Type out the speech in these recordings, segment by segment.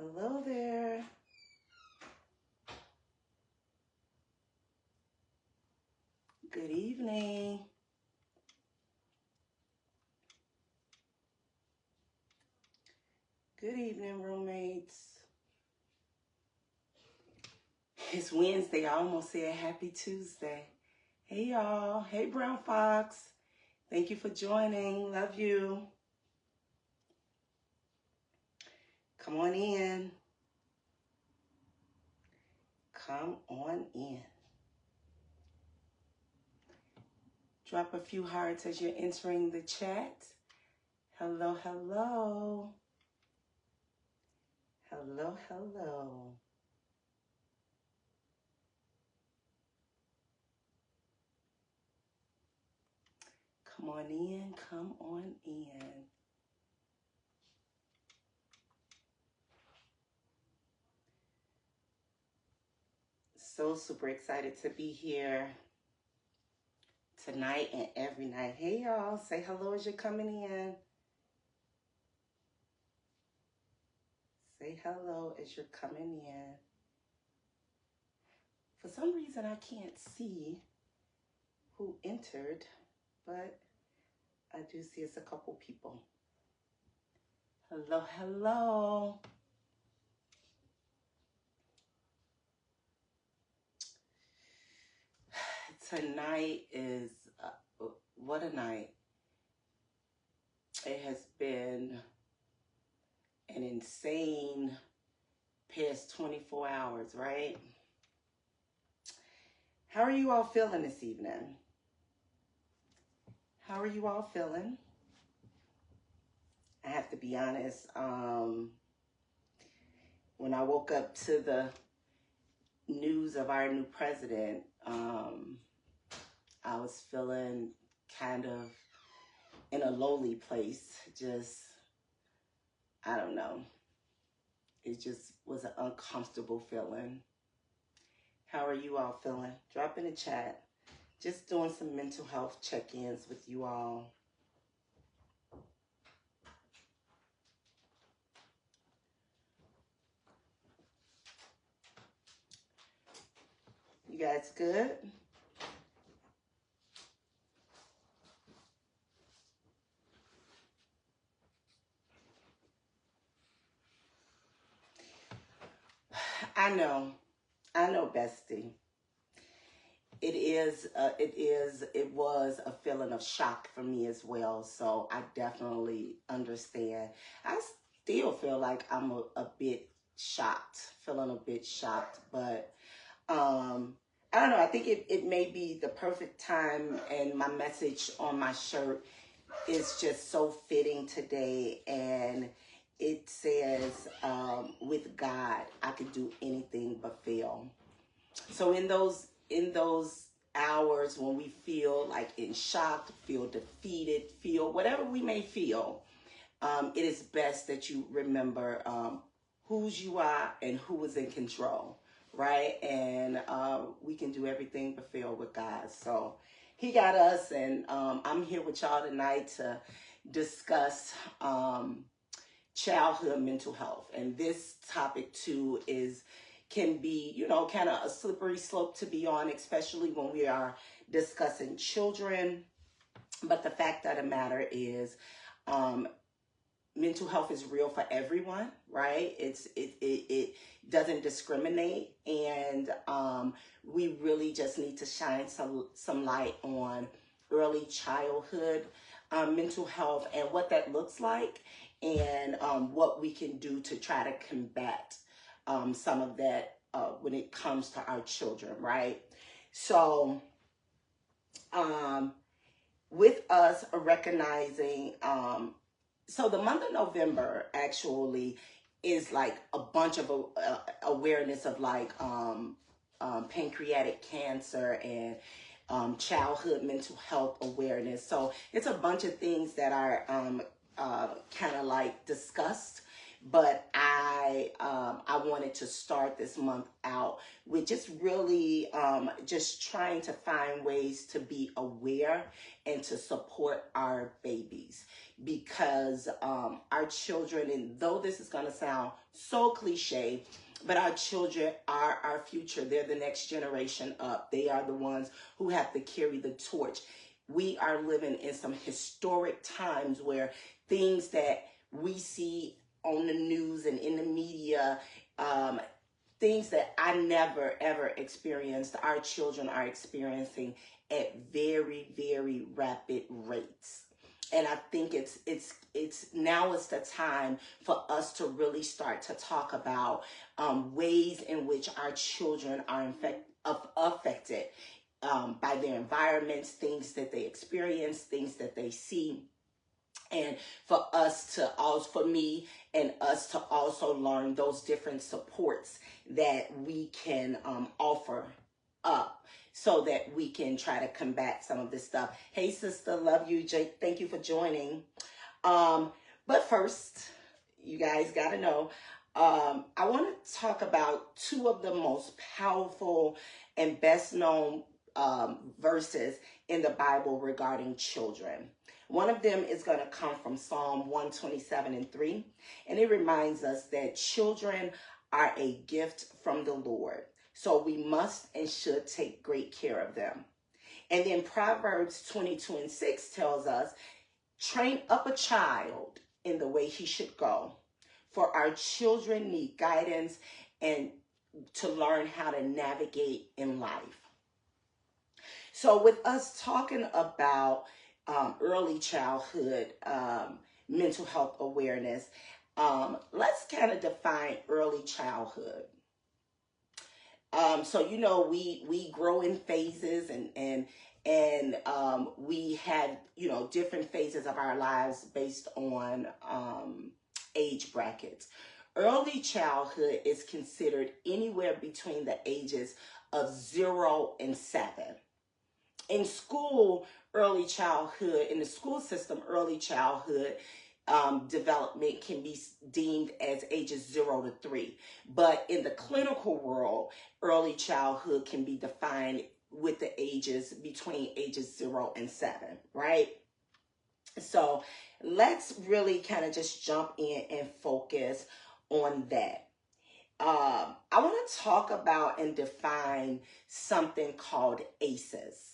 Hello there. Good evening. Good evening, roommates. It's Wednesday. I almost said happy Tuesday. Hey, y'all. Hey, Brown Fox. Thank you for joining. Love you. Come on in. Come on in. Drop a few hearts as you're entering the chat. Hello, hello. Hello, hello. Come on in, come on in. So super excited to be here tonight and every night. Hey y'all, say hello as you're coming in. Say hello as you're coming in. For some reason I can't see who entered, but I do see it's a couple people. Hello, hello. Tonight is, what a night. It has been an insane past 24 hours, right? How are you all feeling this evening? How are you all feeling? I have to be honest, when I woke up to the news of our new president, I was feeling kind of in a lowly place. Just, I don't know. It just was an uncomfortable feeling. How are you all feeling? Drop in the chat. Just doing some mental health check-ins with you all. You guys good? I know, bestie. It was a feeling of shock for me as well. So I definitely understand. I still feel like I'm a bit shocked, feeling a bit shocked, but I don't know. I think it may be the perfect time, and my message on my shirt is just so fitting today. And it says, with God, I could do anything but fail. So in those hours when we feel like in shock, feel defeated, feel whatever we may feel, it is best that you remember whose you are and who is in control, right? And we can do everything but fail with God. So he got us, and I'm here with y'all tonight to discuss childhood mental health. And this topic too can be, you know, kind of a slippery slope to be on, especially when we are discussing children. But the fact of the matter is, mental health is real for everyone, right? It doesn't discriminate, and we really just need to shine some light on early childhood mental health and what that looks like, and what we can do to try to combat some of that when it comes to our children, right? So with us recognizing, so the month of November actually is like a bunch of awareness of like pancreatic cancer and childhood mental health awareness. So it's a bunch of things that are kind of like discussed but I wanted to start this month out with just really just trying to find ways to be aware and to support our babies, because our children, and though this is going to sound so cliche, but our children are our future. They're the next generation up. They are the ones who have to carry the torch. We are living in some historic times where things that we see on the news and in the media, things that I never ever experienced, our children are experiencing at very, very rapid rates. And I think it's now is the time for us to really start to talk about ways in which our children are affected by their environments, things that they experience, things that they see. And for us to also, for me and us to also learn those different supports that we can offer up, so that we can try to combat some of this stuff. Hey, sister, love you. Jake, thank you for joining. But first, you guys got to know, I want to talk about two of the most powerful and best known verses in the Bible regarding children. One of them is going to come from Psalm 127:3, and it reminds us that children are a gift from the Lord, so we must and should take great care of them. And then Proverbs 22:6 tells us, train up a child in the way he should go, for our children need guidance and to learn how to navigate in life. So with us talking about early childhood mental health awareness, let's kind of define early childhood. So you know, we grow in phases, and we have, you know, different phases of our lives based on age brackets. Early childhood is considered anywhere between the ages of 0 and 7. In school, early childhood, in the school system, early childhood development can be deemed as ages 0 to 3. But in the clinical world, early childhood can be defined with the ages between ages 0 and 7, right? So let's really kind of just jump in and focus on that. I want to talk about and define something called ACEs.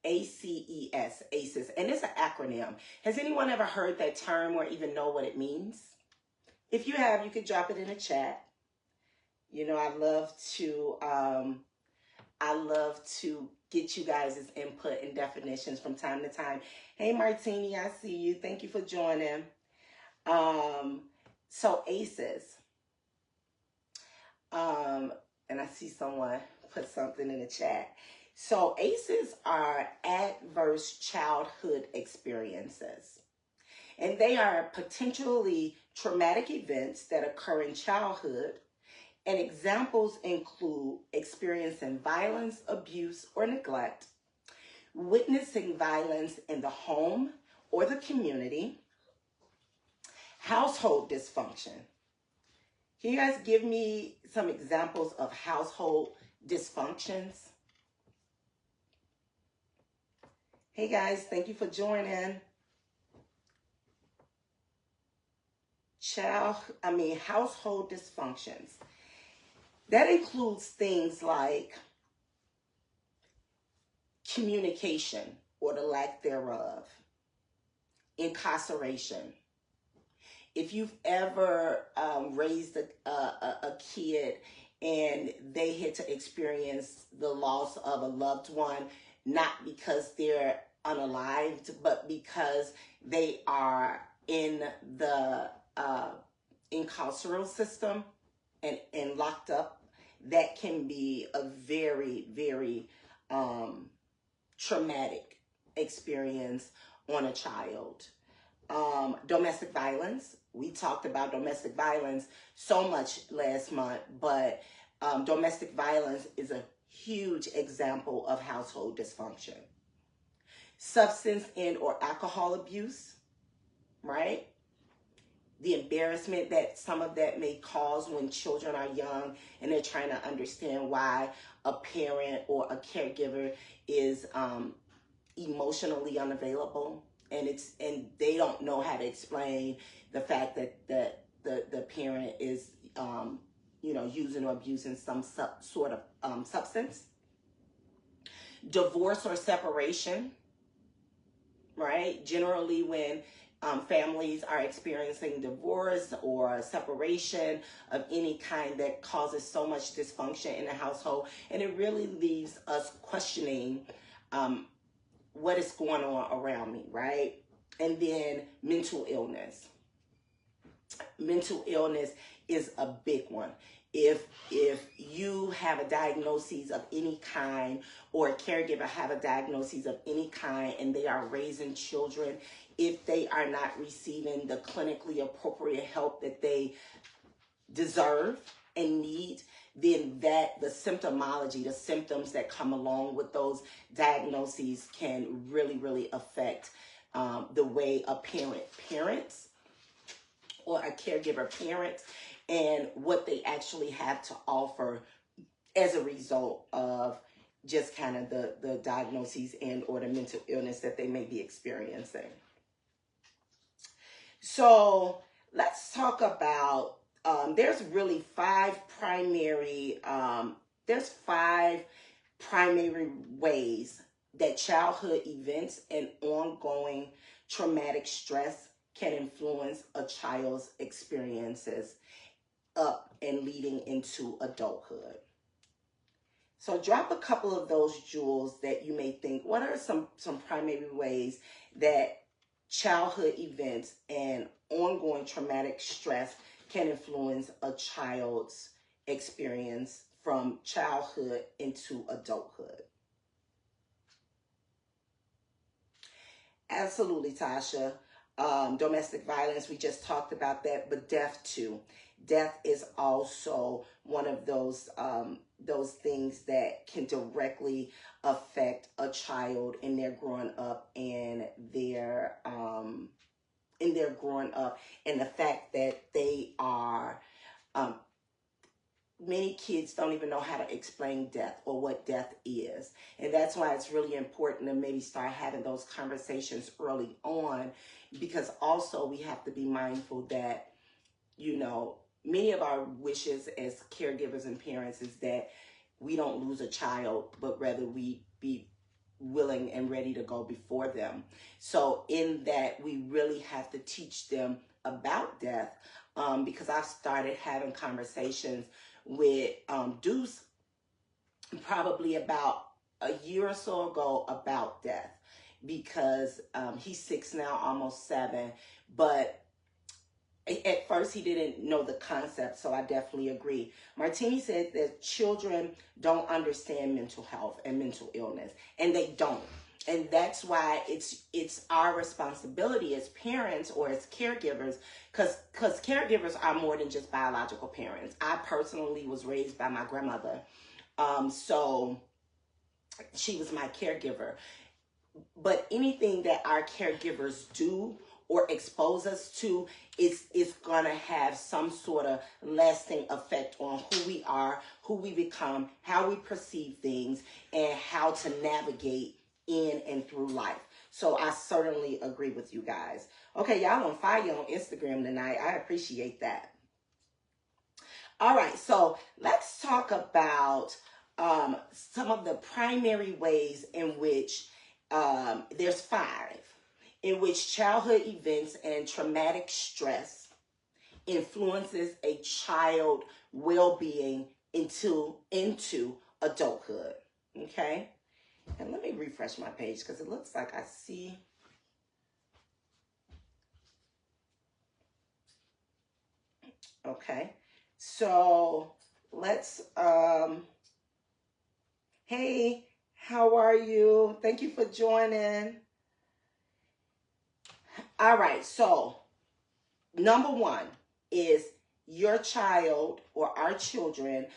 ACES, ACEs, and it's an acronym. Has anyone ever heard that term or even know what it means? If you have, you could drop it in the chat. You know, I love to get you guys' input and definitions from time to time. Hey, Martini, I see you. Thank you for joining. So ACEs, and I see someone put something in the chat. So ACEs are adverse childhood experiences, and they are potentially traumatic events that occur in childhood, and examples include experiencing violence, abuse, or neglect, witnessing violence in the home or the community, household dysfunction. Can you guys give me some examples of household dysfunctions? Hey guys, thank you for joining. Household dysfunctions. That includes things like communication or the lack thereof, incarceration. If you've ever raised a kid and they had to experience the loss of a loved one, not because they're unalived, but because they are in the incarceral system and locked up, that can be a very, very traumatic experience on a child. Domestic violence. We talked about domestic violence so much last month, but domestic violence is a huge example of household dysfunction. Substance and or alcohol abuse, right? the embarrassment that some of that may cause when children are young and they're trying to understand why a parent or a caregiver is emotionally unavailable, and they don't know how to explain the fact that the parent is using or abusing some sort of substance. Divorce or separation, right? Generally, when families are experiencing divorce or separation of any kind, that causes so much dysfunction in the household, and it really leaves us questioning what is going on around me, right? And then mental illness. Mental illness is a big one. If you have a diagnosis of any kind, or a caregiver have a diagnosis of any kind, and they are raising children, if they are not receiving the clinically appropriate help that they deserve and need, then the symptomology, the symptoms that come along with those diagnoses can really, really affect the way a parent parents, or a caregiver parents, and what they actually have to offer as a result of just kind of the diagnoses and or the mental illness that they may be experiencing. So let's talk about, there's really five primary ways that childhood events and ongoing traumatic stress can influence a child's experiences up and leading into adulthood. So drop a couple of those jewels that you may think, what are some primary ways that childhood events and ongoing traumatic stress can influence a child's experience from childhood into adulthood? Absolutely, Tasha. Domestic violence, we just talked about that, but death too. Death is also one of those things that can directly affect a child in their growing up, and their growing up, and the fact that they are many kids don't even know how to explain death or what death is. And that's why it's really important to maybe start having those conversations early on, because also we have to be mindful that, many of our wishes as caregivers and parents is that we don't lose a child, but rather we be willing and ready to go before them. So in that, we really have to teach them about death, because I've started having conversations with Deuce probably about a year or so ago about death, because he's 6 now, almost 7, but at first he didn't know the concept, so I definitely agree. Martini said that children don't understand mental health and mental illness, and they don't. And that's why it's our responsibility as parents or as caregivers, because caregivers are more than just biological parents. I personally was raised by my grandmother, so she was my caregiver. But anything that our caregivers do or expose us to is gonna have some sort of lasting effect on who we are, who we become, how we perceive things, and how to navigate in and through life. So I certainly agree with you guys. Okay, y'all on fire on Instagram tonight. I appreciate that. All right, so let's talk about some of the primary ways in which there's 5 in which childhood events and traumatic stress influences a child well-being into adulthood. Okay, and let me refresh my page because it looks like I see. Okay, so let's hey, how are you? Thank you for joining. All right, so number 1 is your child or our children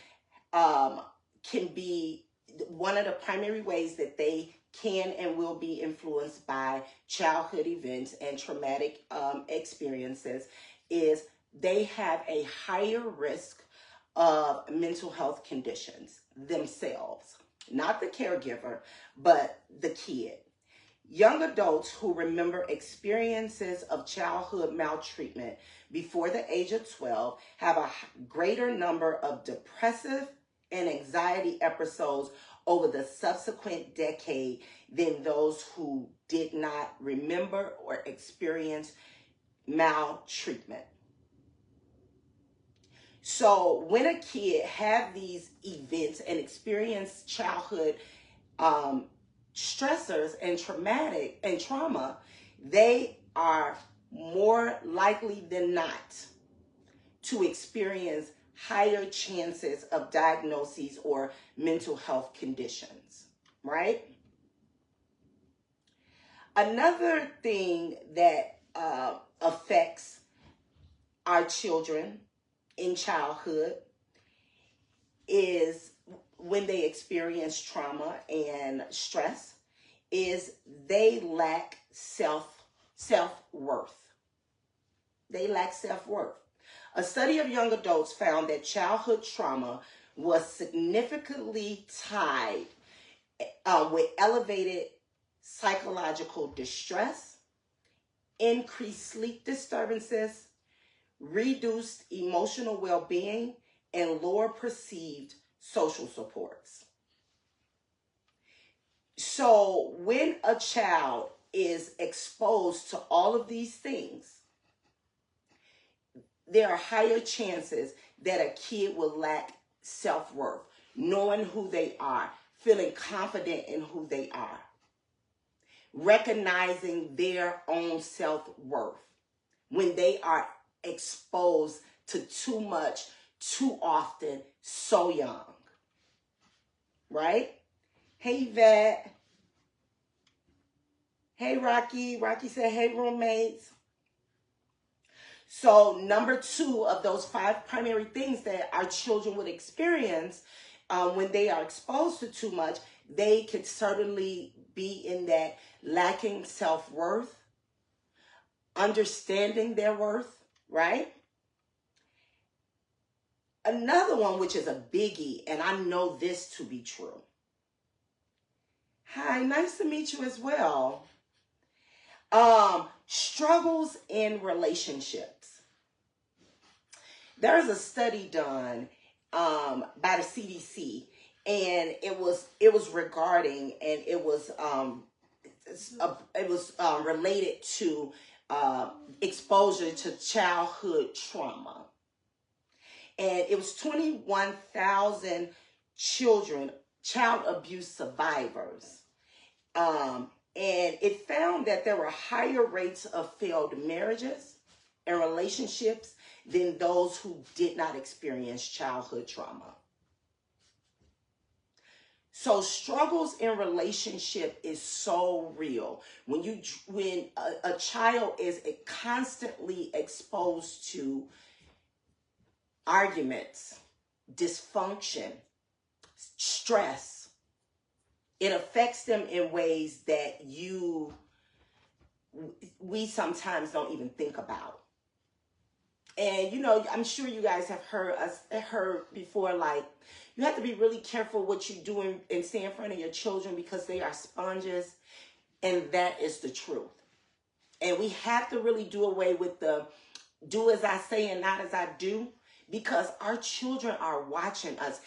can be, one of the primary ways that they can and will be influenced by childhood events and traumatic experiences is they have a higher risk of mental health conditions themselves, not the caregiver, but the kid. Young adults who remember experiences of childhood maltreatment before the age of 12 have a greater number of depressive and anxiety episodes over the subsequent decade than those who did not remember or experience maltreatment. So when a kid have these events and experience childhood stressors and trauma, they are more likely than not to experience higher chances of diagnoses or mental health conditions, right? Another thing that affects our children in childhood is when they experience trauma and stress is they lack self-worth. They lack self-worth. A study of young adults found that childhood trauma was significantly tied with elevated psychological distress, increased sleep disturbances, reduced emotional well-being, and lower perceived social supports. So when a child is exposed to all of these things, there are higher chances that a kid will lack self-worth, knowing who they are, feeling confident in who they are, recognizing their own self-worth when they are exposed to too much, too often, so young. Right? Hey, Yvette. Hey, Rocky. Rocky said, hey, roommates. So number 2 of those 5 primary things that our children would experience when they are exposed to too much, they could certainly be in that lacking self-worth, understanding their worth, right? Another one, which is a biggie, and I know this to be true. Hi, nice to meet you as well. Struggles in relationships. There's a study done by the CDC, and it was regarding, and it was related to exposure to childhood trauma. And it was 21,000 children, child abuse survivors. And it found that there were higher rates of failed marriages and relationships than those who did not experience childhood trauma. So struggles in relationship is so real. When a child is constantly exposed to arguments, dysfunction, stress, it affects them in ways that we sometimes don't even think about. And I'm sure you guys have heard before, like, you have to be really careful what you do and stay in front of your children because they are sponges, and that is the truth. And we have to really do away with the do as I say and not as I do, because our children are watching us.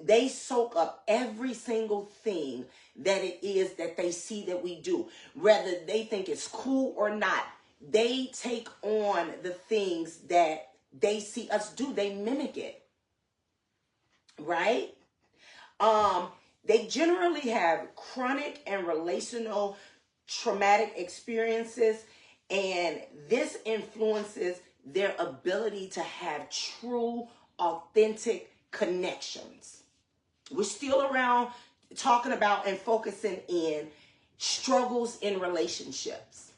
They soak up every single thing that it is that they see that we do. Whether they think it's cool or not, they take on the things that they see us do. They mimic it. Right? They generally have chronic and relational traumatic experiences, and this influences their ability to have true, authentic connections. We're still around talking about and focusing in struggles in relationships.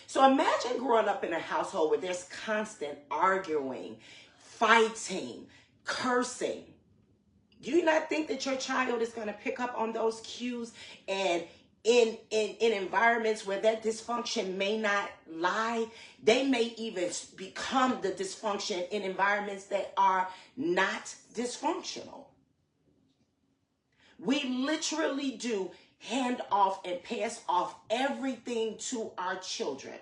So imagine growing up in a household where there's constant arguing, fighting, cursing. Do you not think that your child is going to pick up on those cues and in environments where that dysfunction may not lie. They may even become the dysfunction in environments that are not dysfunctional. We literally do hand off and pass off everything to our children.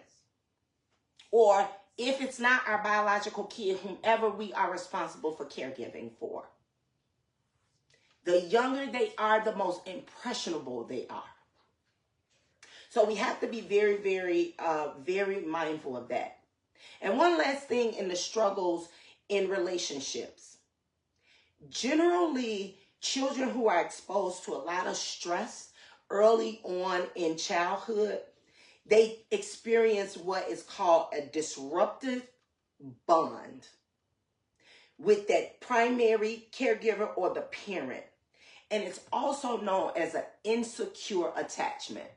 Or if it's not our biological kid, whomever we are responsible for caregiving for. The younger they are, the most impressionable they are. So we have to be very, very mindful of that. And one last thing in the struggles in relationships. Generally, children who are exposed to a lot of stress early on in childhood, they experience what is called a disruptive bond with that primary caregiver or the parent. And it's also known as an insecure attachment.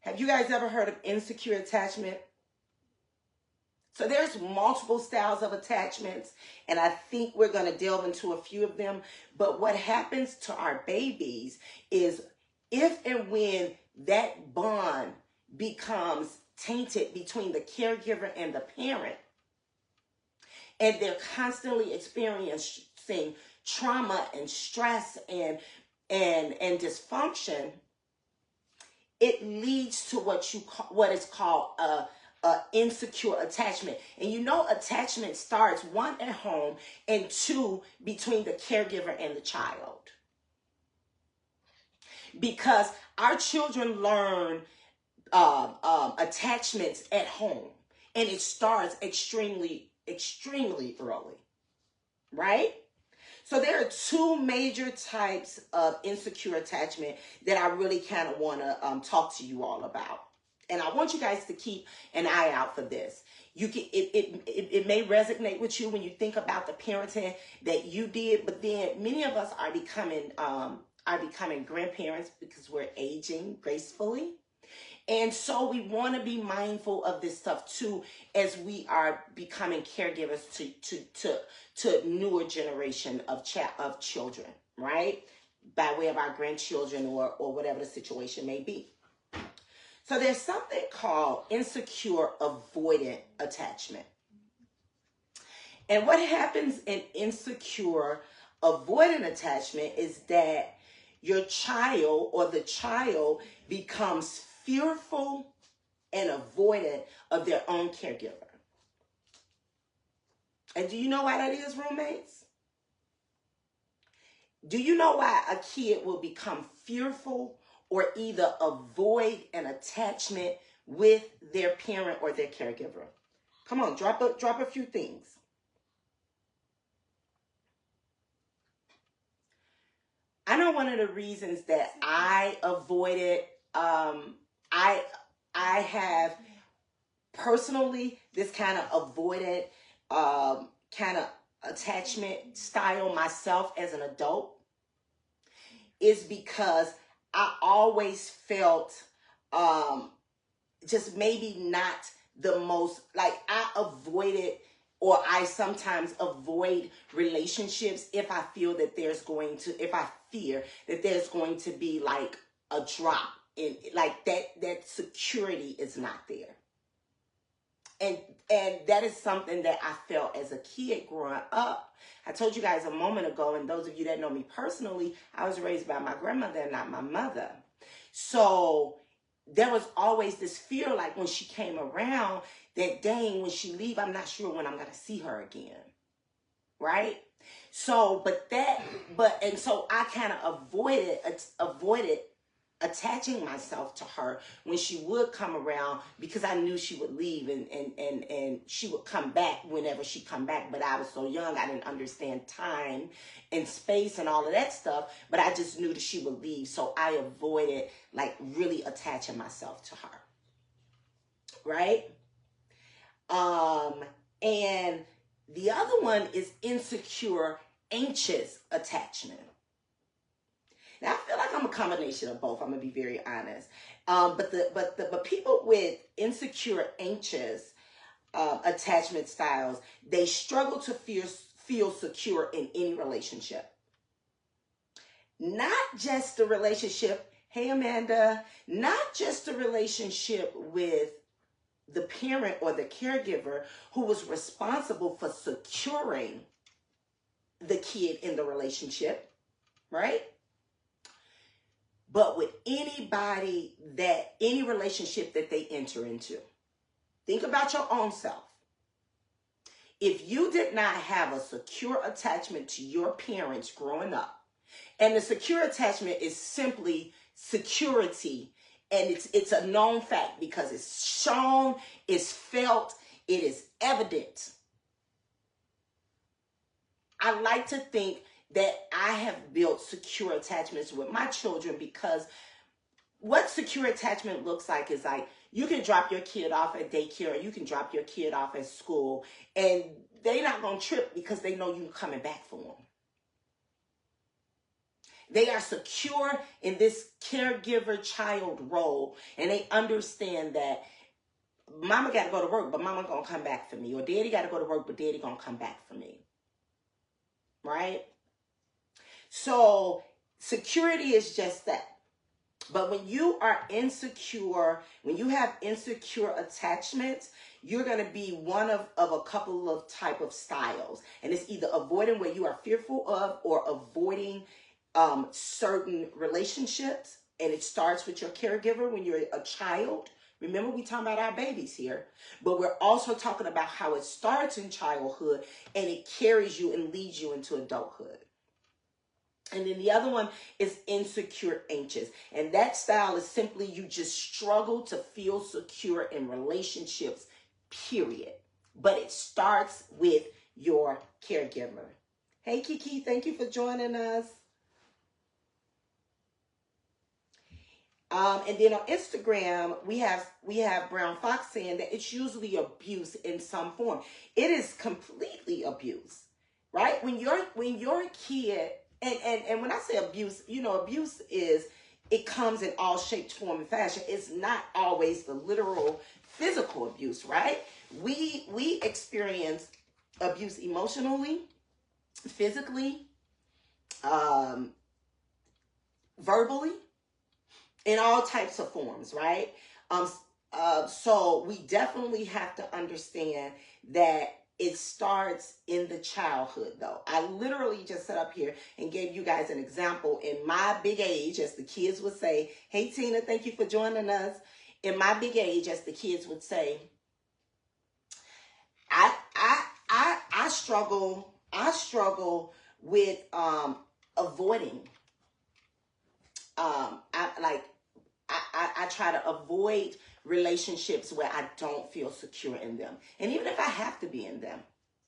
Have you guys ever heard of insecure attachment? So there's multiple styles of attachments, and I think we're going to delve into a few of them. But what happens to our babies is if and when that bond becomes tainted between the caregiver and the parent, and they're constantly experiencing trauma and stress and dysfunction, it leads to what is called a insecure attachment. And you know, attachment starts, one, at home, and two, between the caregiver and the child. Because our children learn attachments at home, and it starts extremely early, right? So there are two major types of insecure attachment that I really kind of want to talk to you all about. And I want you guys to keep an eye out for this. It may resonate with you when you think about the parenting that you did, but then many of us are becoming grandparents because we're aging gracefully. And so we want to be mindful of this stuff too, as we are becoming caregivers to newer generation of children, right? By way of our grandchildren or whatever the situation may be. So there's something called insecure avoidant attachment. And what happens in insecure avoidant attachment is that your child or the child becomes fearful and avoidant of their own caregiver. And do you know why that is, roommates? Do you know why a kid will become fearful or either avoid an attachment with their parent or their caregiver? Come on, drop a few things. I know one of the reasons that I avoided, I have personally this kind of avoided kind of attachment style myself as an adult, is because I always felt just maybe not the most, like I avoided, or I sometimes avoid relationships if I fear that there's going to be like a drop in, like that security is not there. And that is something that I felt as a kid growing up. I told you guys a moment ago, and those of you that know me personally, I was raised by my grandmother and not my mother. So there was always this fear, like when she came around, that dang, when she leave, I'm not sure when I'm going to see her again. Right? So, and so I kind of avoided attaching myself to her when she would come around, because I knew she would leave and she would come back whenever she come back. But I was so young, I didn't understand time and space and all of that stuff. But I just knew that she would leave. So I avoided like really attaching myself to her. Right? And the other one is insecure, anxious attachment. Now, I feel like I'm a combination of both. I'm gonna be very honest. But people with insecure, anxious attachment styles, they struggle to feel secure in any relationship. not just the relationship, hey Amanda, not just the relationship with the parent or the caregiver who was responsible for securing the kid in the relationship, right? But with anybody any relationship that they enter into. Think about your own self. If you did not have a secure attachment to your parents growing up, and the secure attachment is simply security, and it's a known fact because it's shown, it's felt, it is evident. I like to think that I have built secure attachments with my children, because what secure attachment looks like is like, you can drop your kid off at daycare, or you can drop your kid off at school, and they're not going to trip because they know you're coming back for them. They are secure in this caregiver child role, and they understand that mama got to go to work, but mama going to come back for me, or daddy got to go to work, but daddy going to come back for me. Right? So security is just that. But when you are insecure, when you have insecure attachments, you're going to be one of a couple of type of styles. And it's either avoiding what you are fearful of, or avoiding certain relationships. And it starts with your caregiver when you're a child. Remember, we talking about our babies here, but we're also talking about how it starts in childhood and it carries you and leads you into adulthood. And then the other one is insecure anxious. And that style is simply you just struggle to feel secure in relationships, period. But it starts with your caregiver. Hey, Kiki, thank you for joining us. And then on Instagram, we have Brown Fox saying that it's usually abuse in some form. It is completely abuse, right? When your kid, and when I say abuse, abuse is, it comes in all shapes, form, and fashion. It's not always the literal physical abuse, right? We experience abuse emotionally, physically, verbally, in all types of forms, right? So we definitely have to understand that it starts in the childhood, though. I literally just sat up here and gave you guys an example in my big age, as the kids would say. Hey, Tina, thank you for joining us. In my big age, as the kids would say, I struggle with avoiding. I try to avoid relationships where I don't feel secure in them. And even if I have to be in them,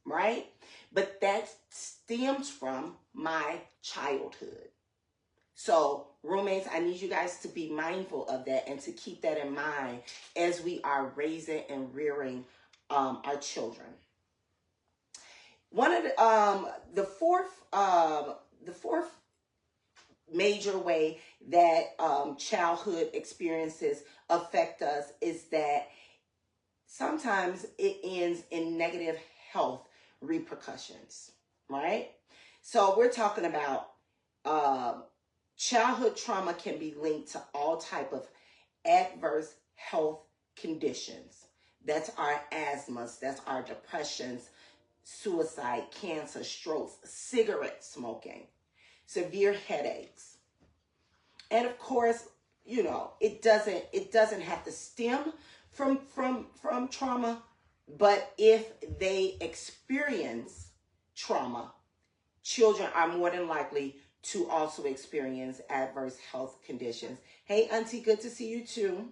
right? But that stems from my childhood. So roommates, I need you guys to be mindful of that and to keep that in mind as we are raising and rearing our children. One of the fourth major way that childhood experiences affect us is that sometimes it ends in negative health repercussions, right? So we're talking about childhood trauma can be linked to all type of adverse health conditions. That's our asthmas, that's our depressions, suicide, cancer, strokes, cigarette smoking, severe headaches. And of course, it doesn't have to stem from trauma, but if they experience trauma, children are more than likely to also experience adverse health conditions. Hey, Auntie, good to see you too.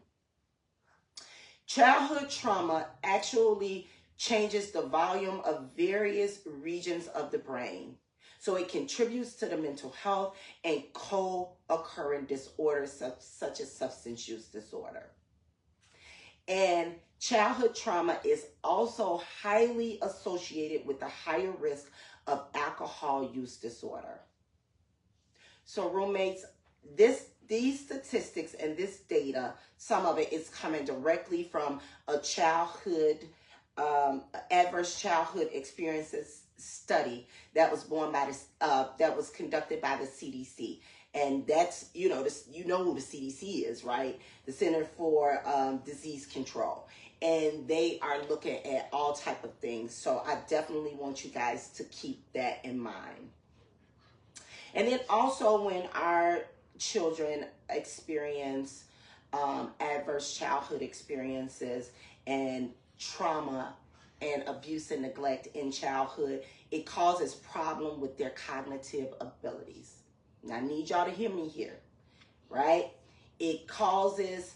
Childhood trauma actually changes the volume of various regions of the brain. So it contributes to the mental health and co-occurring disorders such as substance use disorder. And childhood trauma is also highly associated with the higher risk of alcohol use disorder. So roommates, these statistics and this data, some of it is coming directly from a adverse childhood experiences study that was conducted by the CDC. And that's, this, who the CDC is, right? The Center for Disease Control. And they are looking at all type of things. So I definitely want you guys to keep that in mind. And then also when our children experience adverse childhood experiences and trauma and abuse and neglect in childhood, it causes problem with their cognitive abilities. Now, I need y'all to hear me here, right? It causes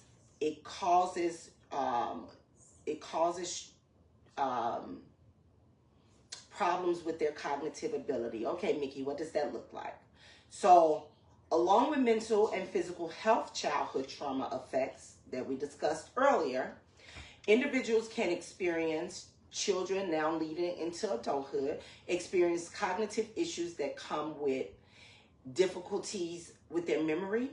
problems with their cognitive ability. Okay, Mickey, what does that look like? So, along with mental and physical health childhood trauma effects that we discussed earlier, individuals can experience, children now leading into adulthood, experience cognitive issues that come with difficulties with their memory,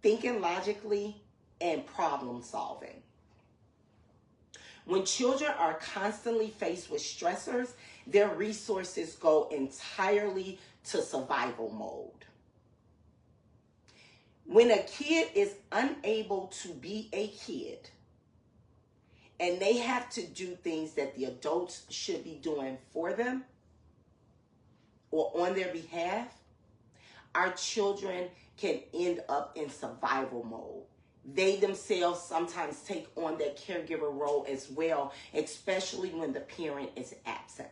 thinking logically, and problem solving. When children are constantly faced with stressors, their resources go entirely to survival mode. When a kid is unable to be a kid and they have to do things that the adults should be doing for them or on their behalf, our children can end up in survival mode. They themselves sometimes take on that caregiver role as well, especially when the parent is absent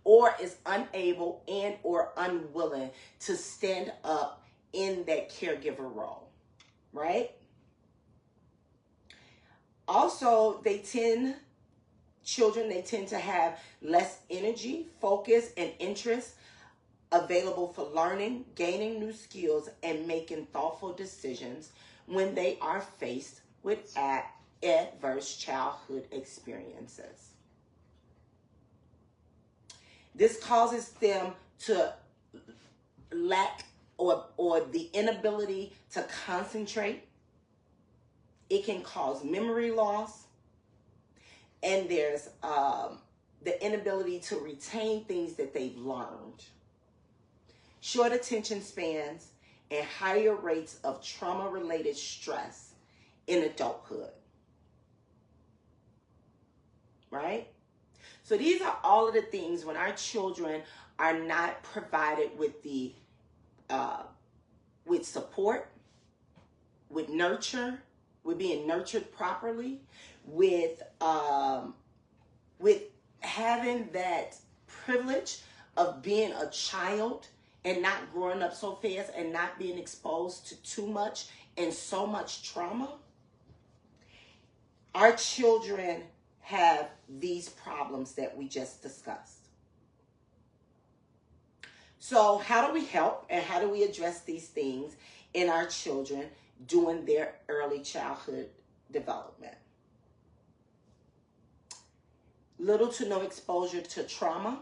or is unable and or unwilling to stand up in that caregiver role, right? Also, children tend to have less energy, focus, and interest available for learning, gaining new skills, and making thoughtful decisions when they are faced with adverse childhood experiences. This causes them to lack or the inability to concentrate. It can cause memory loss, and there's the inability to retain things that they've learned. Short attention spans, and higher rates of trauma-related stress in adulthood, right? So these are all of the things when our children are not provided with with support, with nurture, with being nurtured properly, with having that privilege of being a child and not growing up so fast and not being exposed to too much and so much trauma, our children have these problems that we just discussed. So how do we help and how do we address these things in our children during their early childhood development? Little to no exposure to trauma,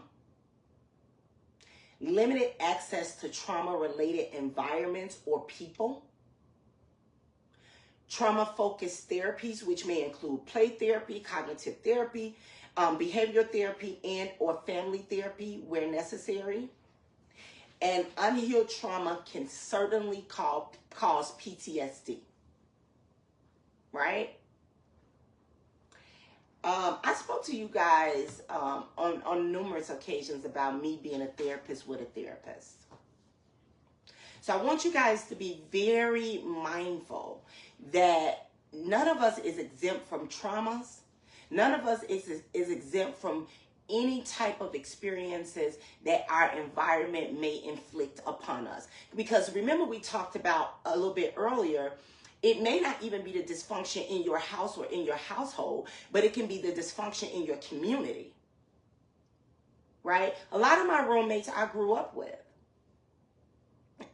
limited access to trauma-related environments or people, trauma-focused therapies, which may include play therapy, cognitive therapy, behavioral therapy, and or family therapy where necessary. And unhealed trauma can certainly cause PTSD, right? I spoke to you guys on numerous occasions about me being a therapist with a therapist. So I want you guys to be very mindful that none of us is exempt from traumas. None of us is exempt from any type of experiences that our environment may inflict upon us. Because remember, we talked about a little bit earlier, it may not even be the dysfunction in your house or in your household, but it can be the dysfunction in your community, right? A lot of my roommates I grew up with.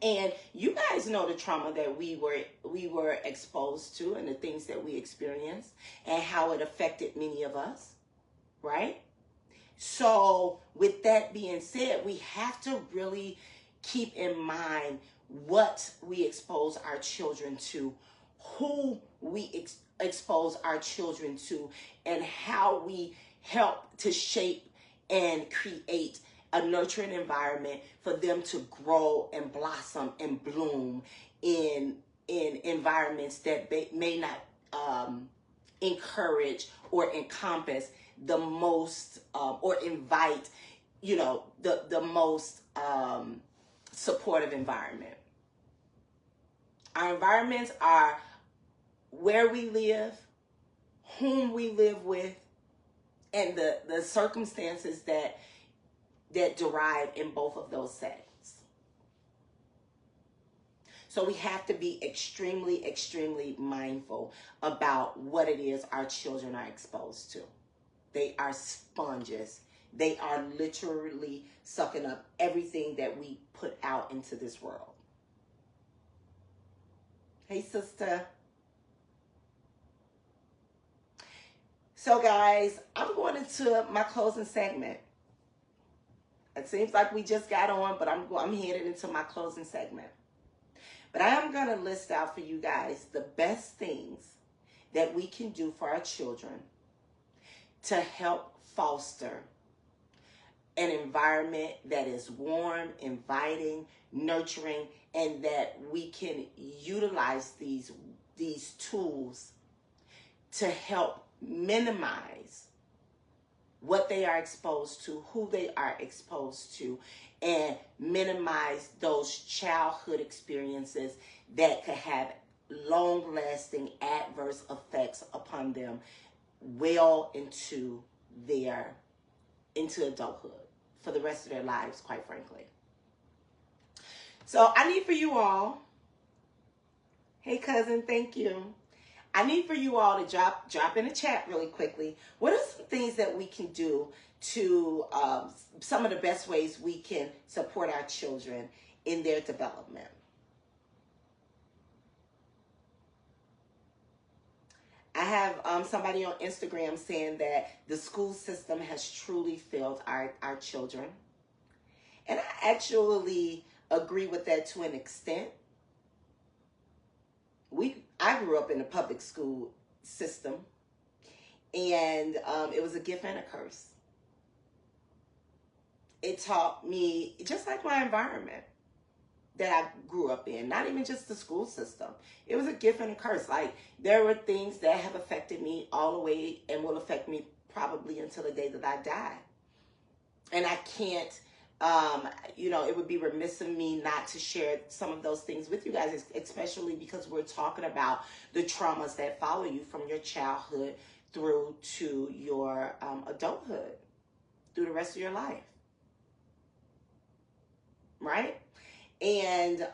And you guys know the trauma that we were exposed to and the things that we experienced and how it affected many of us, right? So with that being said, we have to really keep in mind what we expose our children to, who we expose our children to, and how we help to shape and create a nurturing environment for them to grow and blossom and bloom in environments that may not encourage or encompass the most or invite, the most supportive environment. Our environments are where we live, whom we live with, and the circumstances that derive in both of those settings. So we have to be extremely, extremely mindful about what it is our children are exposed to. They are sponges. They are literally sucking up everything that we put out into this world. Hey, sister. So, guys, I'm going into my closing segment. It seems like we just got on, but I'm headed into my closing segment. But I am going to list out for you guys the best things that we can do for our children to help foster an environment that is warm, inviting, nurturing, and that we can utilize these tools to help minimize what they are exposed to, who they are exposed to, and minimize those childhood experiences that could have long-lasting adverse effects upon them well into adulthood, for the rest of their lives, quite frankly. So I need for you all, hey cousin, thank you. I need for you all to drop in the chat really quickly. What are some things that we can do to, some of the best ways we can support our children in their development? I have somebody on Instagram saying that the school system has truly failed our children. And I actually agree with that to an extent. I grew up in a public school system, and it was a gift and a curse. It taught me, just like my environment that I grew up in, not even just the school system. It was a gift and a curse. Like, there were things that have affected me all the way and will affect me probably until the day that I die. And I can't, it would be remiss of me not to share some of those things with you guys, especially because we're talking about the traumas that follow you from your childhood through to your adulthood, through the rest of your life. Right? And,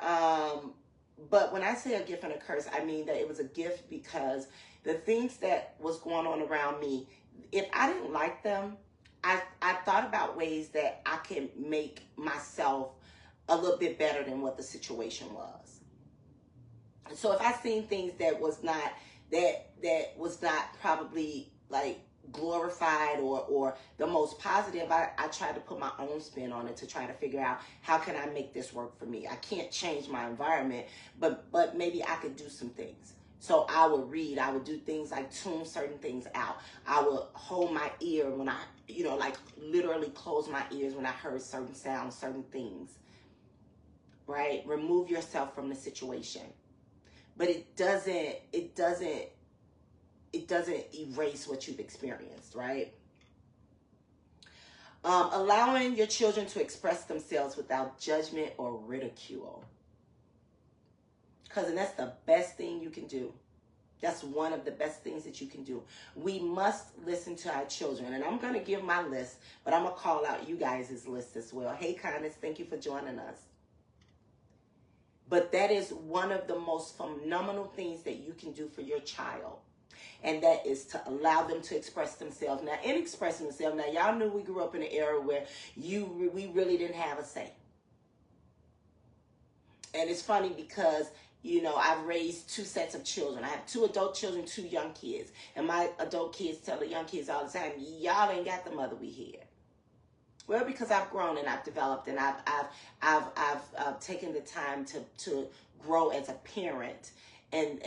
but when I say a gift and a curse, I mean that it was a gift because the things that was going on around me, if I didn't like them, I thought about ways that I can make myself a little bit better than what the situation was. So if I seen things that was not, that was not probably like glorified or the most positive, I tried to put my own spin on it to try to figure out how can I make this work for me. I can't change my environment, but maybe I could do some things. So I would read, I would do things like tune certain things out. I would hold my ear when I, like literally close my ears when I heard certain sounds, certain things, right? Remove yourself from the situation. But it doesn't erase what you've experienced, right? Allowing your children to express themselves without judgment or ridicule. Because that's the best thing you can do. That's one of the best things that you can do. We must listen to our children. And I'm going to give my list, but I'm going to call out you guys' list as well. Hey, Kindness, thank you for joining us. But that is one of the most phenomenal things that you can do for your child. And that is to allow them to express themselves. Now, in expressing themselves, now y'all knew we grew up in an era where we really didn't have a say. And it's funny because, I've raised two sets of children. I have 2 adult children, 2 young kids. And my adult kids tell the young kids all the time, y'all ain't got the mother we had. Well, because I've grown and I've developed and I've taken the time to grow as a parent. And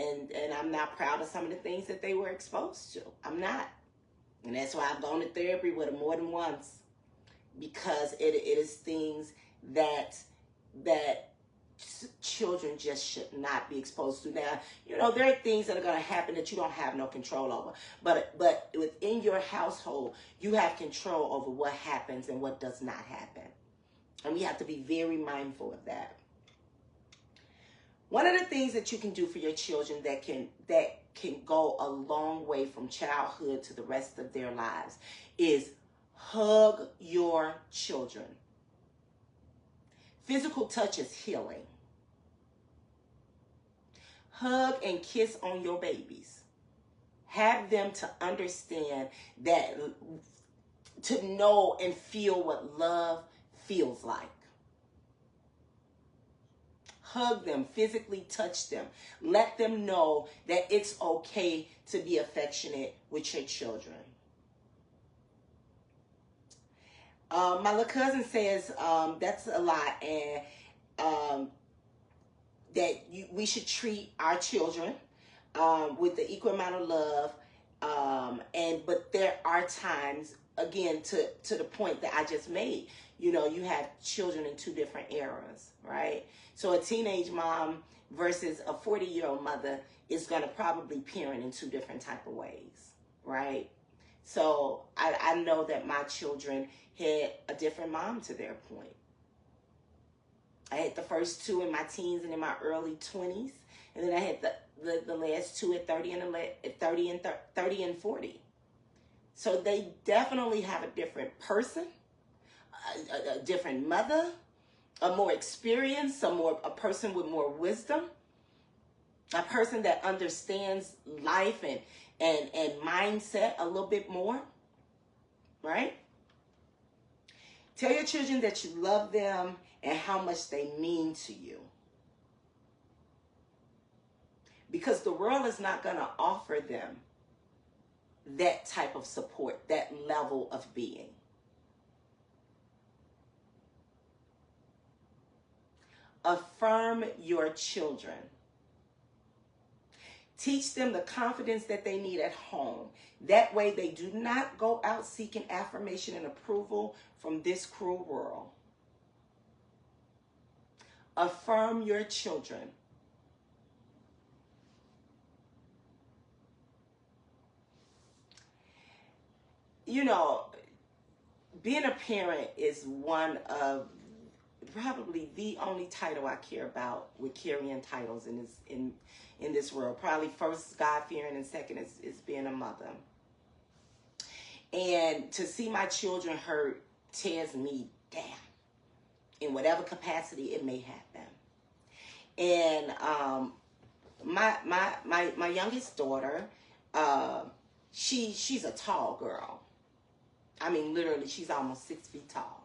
I'm not proud of some of the things that they were exposed to. I'm not. And that's why I've gone to therapy with them more than once. because it is things that children just should not be exposed to. Now, you know, there are things that are going to happen that you don't have no control over. But within your household, you have control over what happens and what does not happen. And we have to be very mindful of that. One of the things that you can do for your children that can go a long way from childhood to the rest of their lives is hug your children. Physical touch is healing. Hug and kiss on your babies. Have them to understand that, to know and feel what love feels like. Hug them, physically touch them. Let them know that it's okay to be affectionate with your children. My little cousin says that's a lot, and that we should treat our children with the equal amount of love. But there are times, again, to the point that I just made, you know, you have children in two different eras, right? So a teenage mom versus a 40-year-old mother is going to probably parent in two different type of ways, right? So I know that my children had a different mom to their point. I had the first two in my teens and in my early 20s, and then I had the last two at 30 and 40. So they definitely have a different person, a different mother, a more experienced, a person with more wisdom, a person that understands life and mindset a little bit more, right? Tell your children that you love them and how much they mean to you. Because the world is not going to offer them that type of support, that level of being. Affirm your children. Teach them the confidence that they need at home. That way they do not go out seeking affirmation and approval from this cruel world. Affirm your children. You know, being a parent is one of probably the only title I care about with carrying titles in this world. Probably first God-fearing and second is being a mother. And to see my children hurt tears me down in whatever capacity it may have them. And my youngest daughter, she's a tall girl. I mean, literally, she's almost 6 feet tall.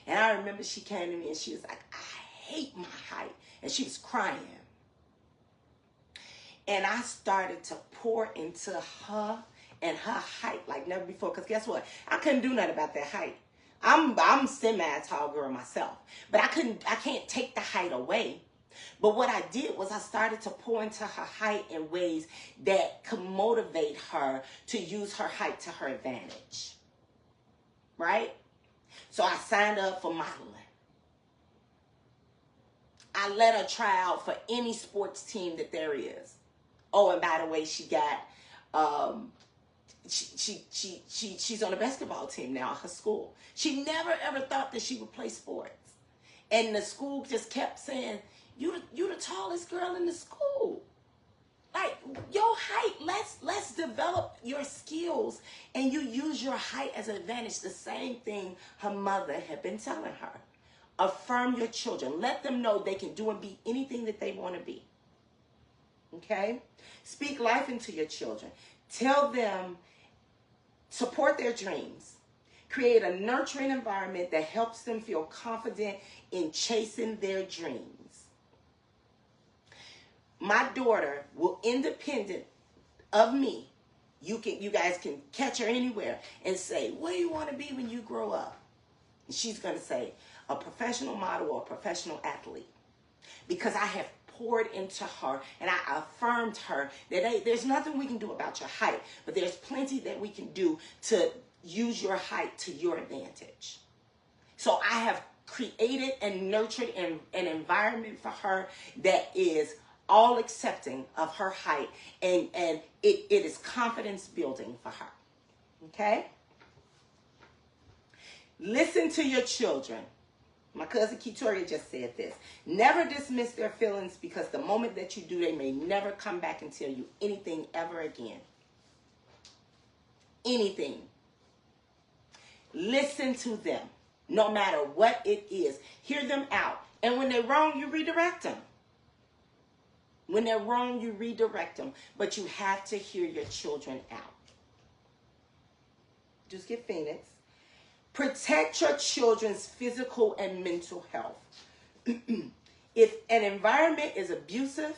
And I remember she came to me and she was like, I hate my height. And she was crying. And I started to pour into her and her height like never before. Because guess what? I couldn't do nothing about that height. I'm semi-tall girl myself. But I can't take the height away. But what I did was I started to pour into her height in ways that could motivate her to use her height to her advantage. Right? So I signed up for modeling. I let her try out for any sports team that there is. Oh, and by the way, she got she's on a basketball team now at her school. She never ever thought that she would play sports. And the school just kept saying, you the tallest girl in the school. Like, your height, let's develop your skills and you use your height as an advantage. The same thing her mother had been telling her. Affirm your children. Let them know they can do and be anything that they want to be. Okay? Speak life into your children. Tell them, support their dreams. Create a nurturing environment that helps them feel confident in chasing their dreams. My daughter will, independent of me, you guys can catch her anywhere and say, what do you want to be when you grow up? And she's going to say, a professional model or a professional athlete. Because I have poured into her and I affirmed her that, hey, there's nothing we can do about your height, but there's plenty that we can do to use your height to your advantage. So I have created and nurtured an environment for her that is all accepting of her height, and it is confidence building for her. Okay? Listen to your children. My cousin Ketoria just said this. Never dismiss their feelings, because the moment that you do, they may never come back and tell you anything ever again. Anything. Listen to them, no matter what it is. Hear them out. And when they're wrong, you redirect them. When they're wrong, you redirect them. But you have to hear your children out. Just get Phoenix. Protect your children's physical and mental health. If an environment is abusive,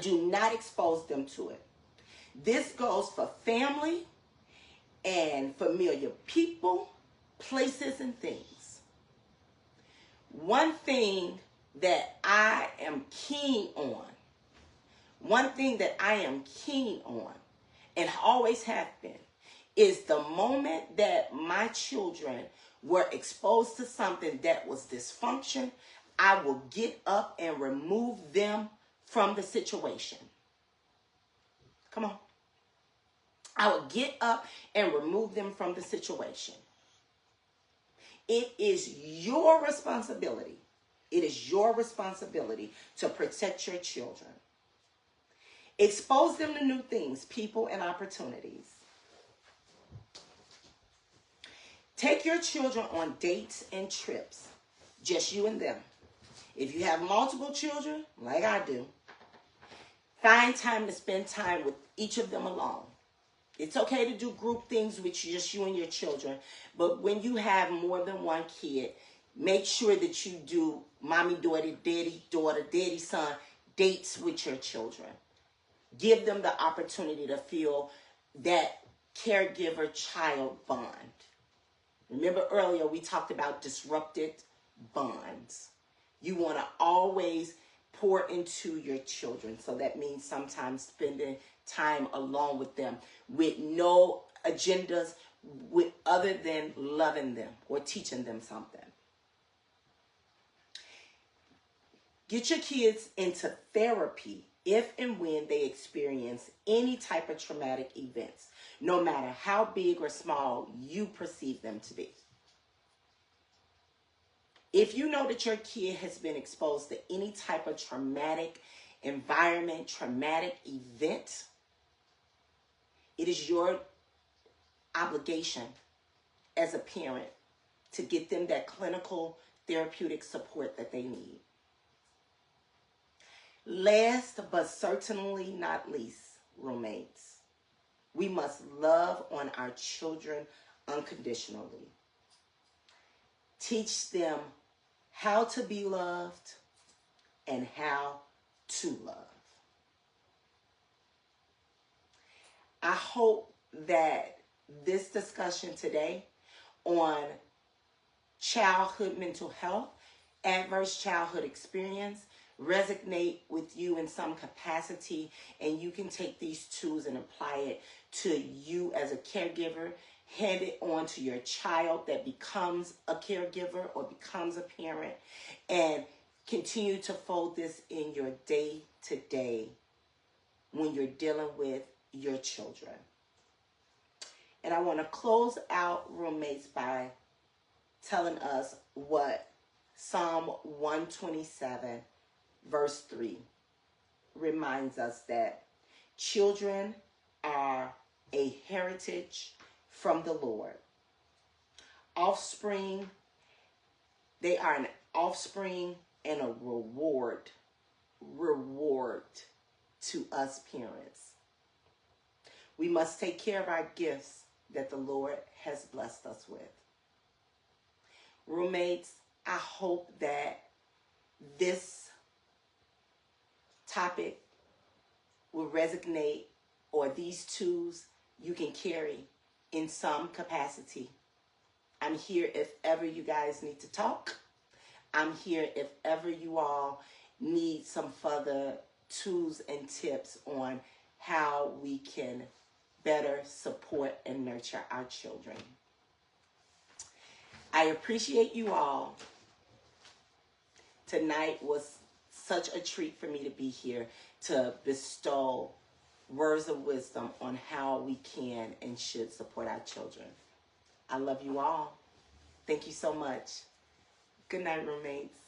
do not expose them to it. This goes for family and familiar people, places, and things. One thing that I am keen on, and always have been, is the moment that my children were exposed to something that was dysfunction, I will get up and remove them from the situation. Come on. I will get up and remove them from the situation. It is your responsibility. It is your responsibility to protect your children. Expose them to new things, people, and opportunities. Take your children on dates and trips, just you and them. If you have multiple children, like I do, find time to spend time with each of them alone. It's okay to do group things with just you and your children, but when you have more than one kid, make sure that you do mommy, daughter, daddy, son, dates with your children. Give them the opportunity to feel that caregiver-child bond. Remember earlier we talked about disrupted bonds. You want to always pour into your children. So that means sometimes spending time alone with them with no agendas other than loving them or teaching them something. Get your kids into therapy if and when they experience any type of traumatic events, no matter how big or small you perceive them to be. If you know that your kid has been exposed to any type of traumatic environment, traumatic event, it is your obligation as a parent to get them that clinical therapeutic support that they need. Last but certainly not least, roommates, we must love on our children unconditionally. Teach them how to be loved and how to love. I hope that this discussion today on childhood mental health, adverse childhood experience, resonate with you in some capacity, and you can take these tools and apply it to you as a caregiver, hand it on to your child that becomes a caregiver or becomes a parent, and continue to fold this in your day-to-day when you're dealing with your children. And I want to close out, roommates, by telling us what Psalm 127 verse 3 reminds us, that children are a heritage from the Lord. Offspring, they are an offspring and a reward to us parents. We must take care of our gifts that the Lord has blessed us with. Roommates, I hope that this topic will resonate, or these tools you can carry in some capacity. I'm here if ever you guys need to talk. I'm here if ever you all need some further tools and tips on how we can better support and nurture our children. I appreciate you all. Tonight was such a treat for me to be here to bestow words of wisdom on how we can and should support our children. I love you all. Thank you so much. Good night, roommates.